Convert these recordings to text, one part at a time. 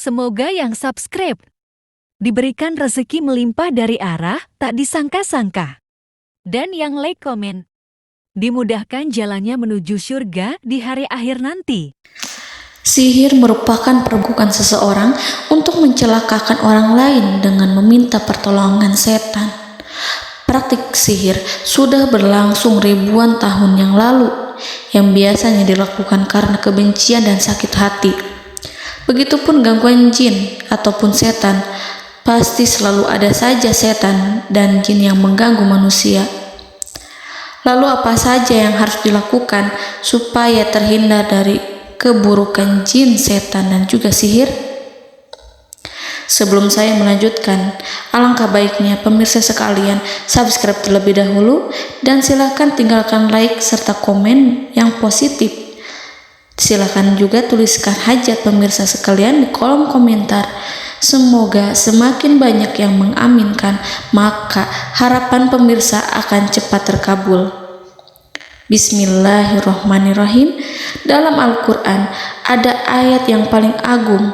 Semoga yang subscribe diberikan rezeki melimpah dari arah tak disangka-sangka. Dan yang like komen, dimudahkan jalannya menuju surga di hari akhir nanti. Sihir merupakan perbuatan seseorang untuk mencelakakan orang lain dengan meminta pertolongan setan. Praktik sihir sudah berlangsung ribuan tahun yang lalu, yang biasanya dilakukan karena kebencian dan sakit hati. Begitupun gangguan jin ataupun setan, pasti selalu ada saja setan dan jin yang mengganggu manusia. Lalu apa saja yang harus dilakukan supaya terhindar dari keburukan jin, setan, dan juga sihir? Sebelum saya melanjutkan, alangkah baiknya pemirsa sekalian subscribe terlebih dahulu dan silakan tinggalkan like serta komen yang positif. Silakan juga tuliskan hajat pemirsa sekalian di kolom komentar. Semoga semakin banyak yang mengaminkan, maka harapan pemirsa akan cepat terkabul. Bismillahirrahmanirrahim. Dalam Al-Quran ada ayat yang paling agung.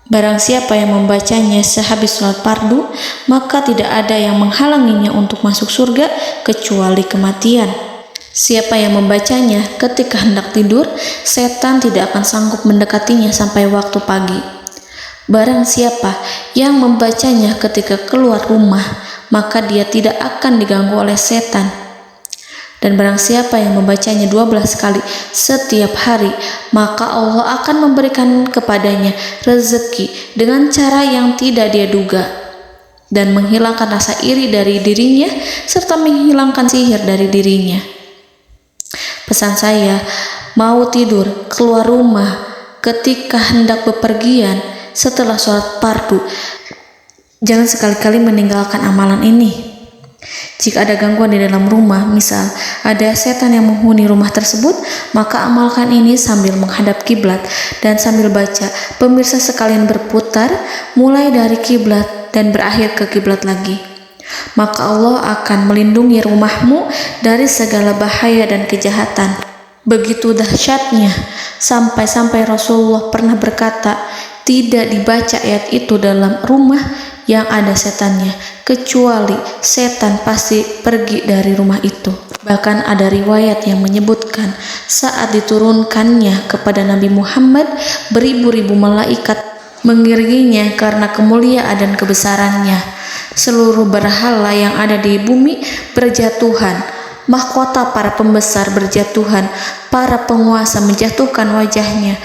Barang siapa yang membacanya sehabis sholat fardu, maka tidak ada yang menghalanginya untuk masuk surga kecuali kematian. Siapa yang membacanya ketika hendak tidur, setan tidak akan sanggup mendekatinya sampai waktu pagi. Barang siapa yang membacanya ketika keluar rumah, maka dia tidak akan diganggu oleh setan. Dan barang siapa yang membacanya 12 kali setiap hari, maka Allah akan memberikan kepadanya rezeki dengan cara yang tidak dia duga, dan menghilangkan rasa iri dari dirinya, serta menghilangkan sihir dari dirinya. Pesan saya, mau tidur, keluar rumah, ketika hendak bepergian, setelah sholat fardu, jangan sekali-kali meninggalkan amalan ini. Jika ada gangguan di dalam rumah, misal ada setan yang menghuni rumah tersebut, maka amalkan ini sambil menghadap kiblat dan sambil baca. Pemirsa sekalian berputar mulai dari kiblat dan berakhir ke kiblat lagi. Maka Allah akan melindungi rumahmu dari segala bahaya dan kejahatan. Begitu dahsyatnya, sampai-sampai Rasulullah pernah berkata, tidak dibaca ayat itu dalam rumah yang ada setannya, kecuali setan pasti pergi dari rumah itu. Bahkan ada riwayat yang menyebutkan saat diturunkannya kepada Nabi Muhammad, beribu-ribu malaikat mengiringinya karena kemuliaan dan kebesarannya. Seluruh berhala yang ada di bumi berjatuhan, mahkota para pembesar berjatuhan, para penguasa menjatuhkan wajahnya,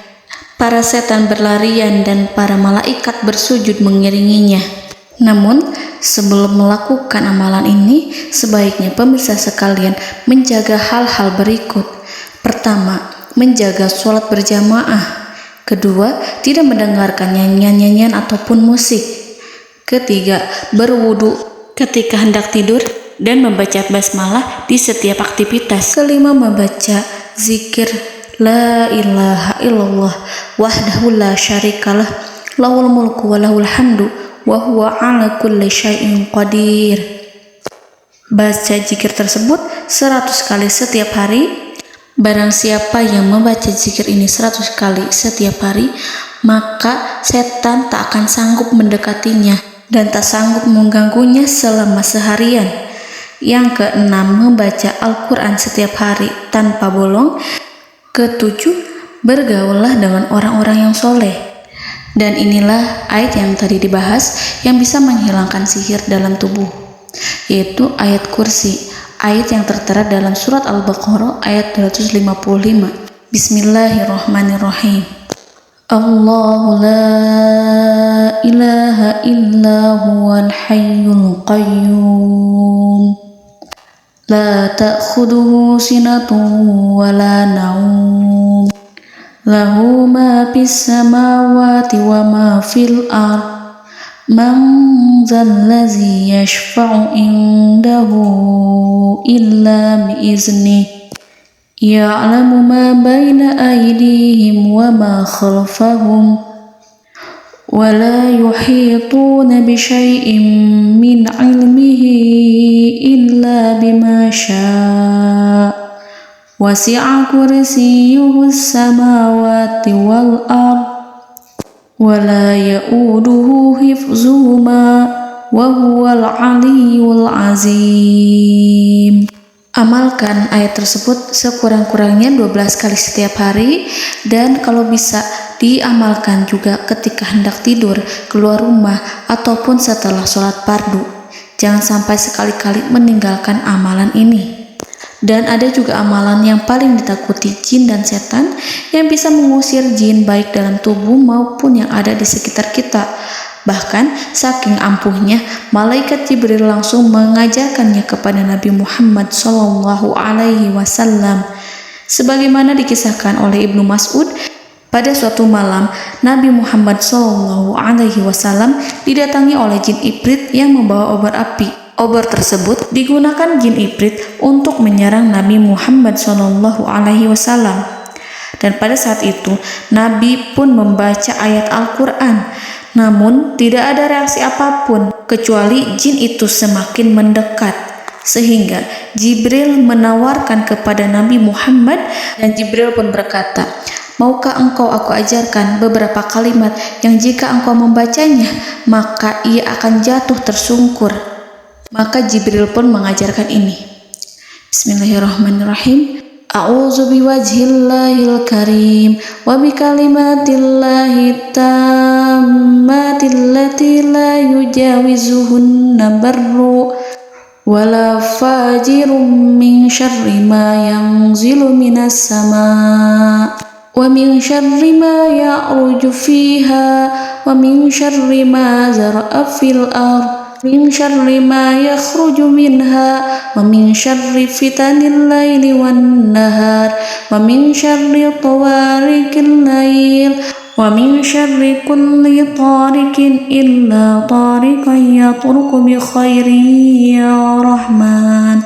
para setan berlarian dan para malaikat bersujud mengiringinya. Namun, sebelum melakukan amalan ini, sebaiknya pemirsa sekalian menjaga hal-hal berikut. Pertama, menjaga sholat berjamaah. Kedua, tidak mendengarkan nyanyian-nyanyian ataupun musik. Ketiga, berwudu ketika hendak tidur dan membaca basmalah di setiap aktivitas. Kelima, membaca zikir la ilaha illallah wahdahu la syarikalah lahul mulku wa lahul hamdu wa huwa ala kulli syai'in qadir. Baca zikir tersebut 100 kali setiap hari. Barang siapa yang membaca zikir ini 100 kali setiap hari, maka setan tak akan sanggup mendekatinya dan tak sanggup mengganggunya selama seharian. Yang keenam, membaca Al-Quran setiap hari tanpa bolong. Ketujuh, bergaullah dengan orang-orang yang soleh. Dan inilah ayat yang tadi dibahas yang bisa menghilangkan sihir dalam tubuh, yaitu ayat kursi, ayat yang tertera dalam surat Al-Baqarah ayat 255. Bismillahirrahmanirrahim. Allahu la ilaha illa huwal hayyul qayyum la ta'khuduhu sinatun wa la naum lahu ma fis samawati wa ma fil ard man zallazi yashfa'u indahu illa biiznihi ya'lamu ma baina aydihim wa ma khalfahum wa la yuhituna bi syai'in min 'ilmihi illa bima syaa' wasi'a kursiyyuhu as-samawati wal ard ولا يؤوده حفظهما وهو العلي العظيم. Amalkan ayat tersebut sekurang-kurangnya 12 kali setiap hari, dan kalau bisa diamalkan juga ketika hendak tidur, keluar rumah, ataupun setelah sholat fardu. Jangan sampai sekali-kali meninggalkan amalan ini. Dan ada juga amalan yang paling ditakuti jin dan setan, yang bisa mengusir jin baik dalam tubuh maupun yang ada di sekitar kita. Bahkan saking ampuhnya, malaikat Jibril langsung mengajarkannya kepada Nabi Muhammad SAW. Sebagaimana dikisahkan oleh Ibnu Mas'ud, pada suatu malam Nabi Muhammad SAW didatangi oleh jin Ifrit yang membawa obor api. Obor tersebut digunakan jin Ifrit untuk menyerang Nabi Muhammad SAW. Dan pada saat itu Nabi pun membaca ayat Al-Quran. Namun tidak ada reaksi apapun, kecuali jin itu semakin mendekat. Sehingga Jibril menawarkan kepada Nabi Muhammad, dan Jibril pun berkata, "Maukah engkau aku ajarkan beberapa kalimat yang jika engkau membacanya, maka ia akan jatuh tersungkur?" Maka Jibril pun mengajarkan ini. Bismillahirrahmanirrahim. A'udzu biwajhillahil karim wa bikalimatillahi tammatil lati la yujawizuhunna barru wala fajirum min syarri ma yanzilu minas sama wa min syarri ma ya'ruju fiha wa min syarri ma zara'a fil ardh min syarri ma yakhruju minha wa min syarri fitanil laili wan nahar wa min syarri tawarikil lail wa min syarri kulli tarikin illa tarikan yatruku bi khairin ya Rahman.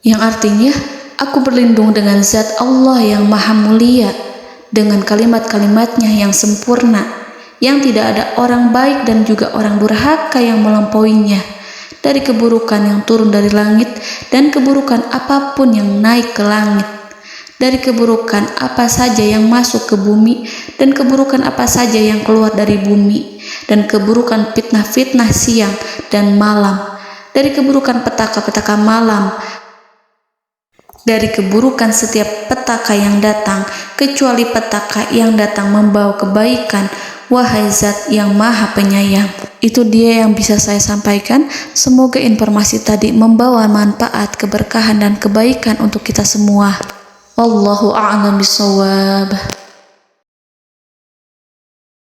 Yang artinya, aku berlindung dengan zat Allah yang maha mulia, dengan kalimat-kalimatnya yang sempurna, yang tidak ada orang baik dan juga orang durhaka yang melampauinya, dari keburukan yang turun dari langit dan keburukan apapun yang naik ke langit, dari keburukan apa saja yang masuk ke bumi dan keburukan apa saja yang keluar dari bumi, dan keburukan fitnah-fitnah siang dan malam, dari keburukan petaka-petaka malam, dari keburukan setiap petaka yang datang, kecuali petaka yang datang membawa kebaikan. Wahai Zat yang Maha Penyayang. Itu dia yang bisa saya sampaikan. Semoga informasi tadi membawa manfaat, keberkahan dan kebaikan untuk kita semua. Wallahu a'lam bishawab.